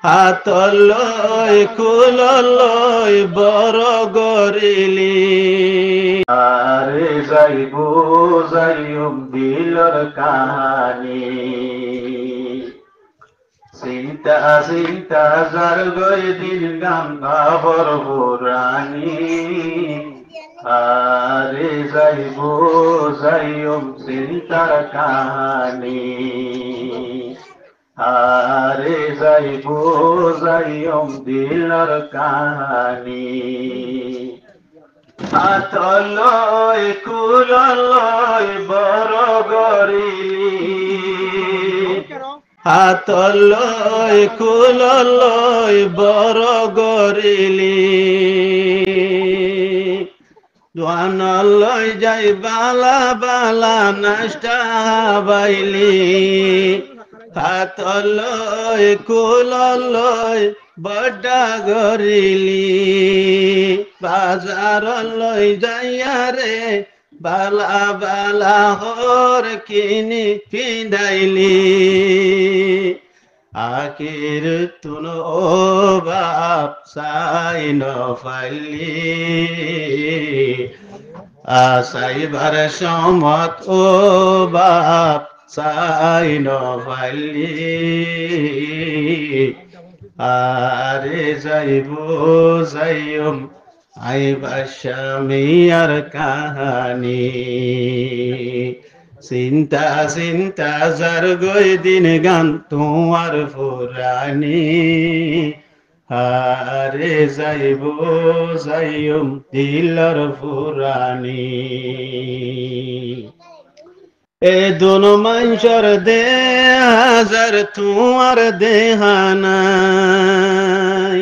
হাতলৈ কুললৈ বৰ গৰিলি আরে যাইব যাইম দিলর কাহানি চিন্তা চিন্তা যার গই দিল গান গাবর বুরানি আরে যাইব যাইম চিন্তার কাহানি আরে যাইব যাইম দিলর কাহানি হাতলৈ কুললৈ বৰ গৰিলি হাতলৈ কুললৈ বৰ গৰিলি দোৱানলৈ যাই বালা বালা নাষ্টা বাইলি হাতলৈ কুললৈ বড্ডা গৰিলি বাজাৰলৈ যাইয়াৰে বালা বালা হৰ কিনি পিন্ধাইলি আখিৰ তুন ও বাপ চাই নপাইলি আচাইবাৰ সমত ও বাপ চাই নপাইলি আরে যাইব যাইম আইবা স্বামীর কাহানি চিন্তা চিন্তা যার গই দিন গান তোমার পুরানি আরে যাইব যাইম দিলর পুরানি এ দোনো মানুষের দেহ হাজার তোমার দেহানাই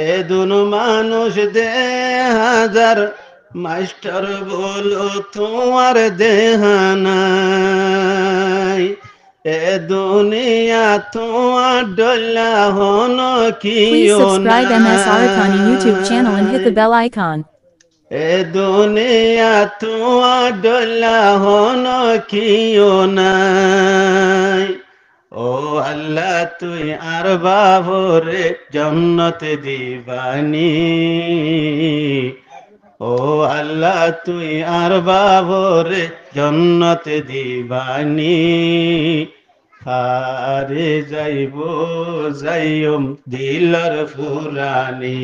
এ দোনো মানুষ দেহ হাজার মাস্টার বলো তোমার দেহানাই এ দুনিয়া তোমার ডলা হন কি Please subscribe MS Aratani YouTube channel and hit the bell icon. এ দুনিয়া তোমার ডলা হন কিও নাই ও আল্লাহ তুই আর বাবরে জন্নত দিবানি ও আল্লাহ তুই আর বাবরে জন্নত দিবানি আরে যাইব যাইম দিলর ফুরানি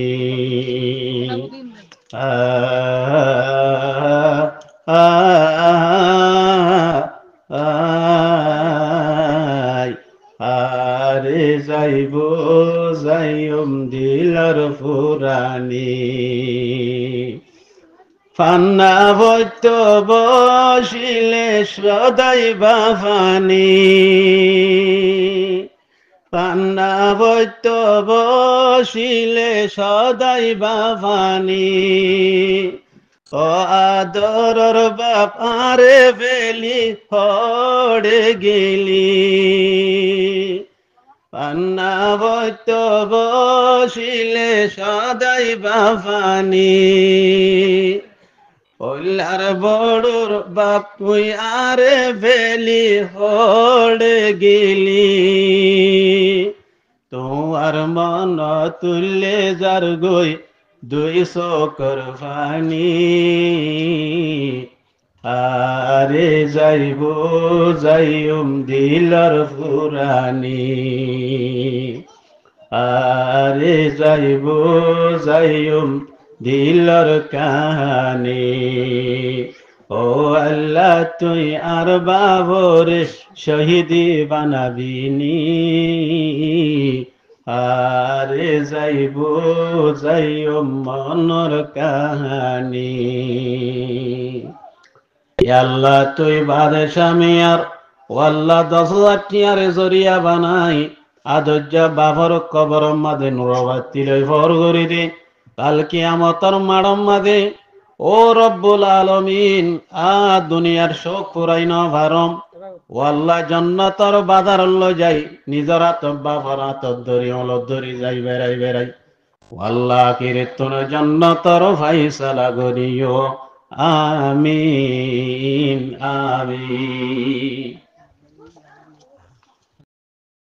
আরে যাইব যাইম দিলর ফুরানি ফান্না বৈত বসিলে সদাই বাফানি পান্না বৈত বসিলে সদাই বাফানি ও আদরর বাপ আরে বেলি হড়ে গেলি পান্না বৈত বসিলে সদাই বাফানি ওলার বড়র বাপ তুই আরে বেলি হড়ে গেলি তোমার মন তুললে যার গই দুই চোখর পানি আরে যাইব যাইম দিলর ফুরানি আরে যাইব যাইম দিলর কাহানি ও আল্লাহ তুই আর বাবরে শহীদি বানাবিনি আরে যাইব যাইম মনর কাহানি আল্লাহ তুই বাদশাহ মিয়ার ওয়াল্লাহ 10,000 টিয়ারে জরিয়া বানাই আদর্য বাবর কবর মাদে নুরবাতি লই ভর করি দে কাল কিয়ামতর মাড়ম মাদে ও রব্বুল আলামিন আ দুনিয়ার শোক পুরাইন ভারম ওয়াল্লাহ জান্নাতর বাজার লই যাই নিজর হাত বাবর হাত ধরি হল ধরি যাই বেড়াই বেড়াই ওয়াল্লাহ কিরতন জান্নাতর ফাইসালা করিও আমিন আমিন।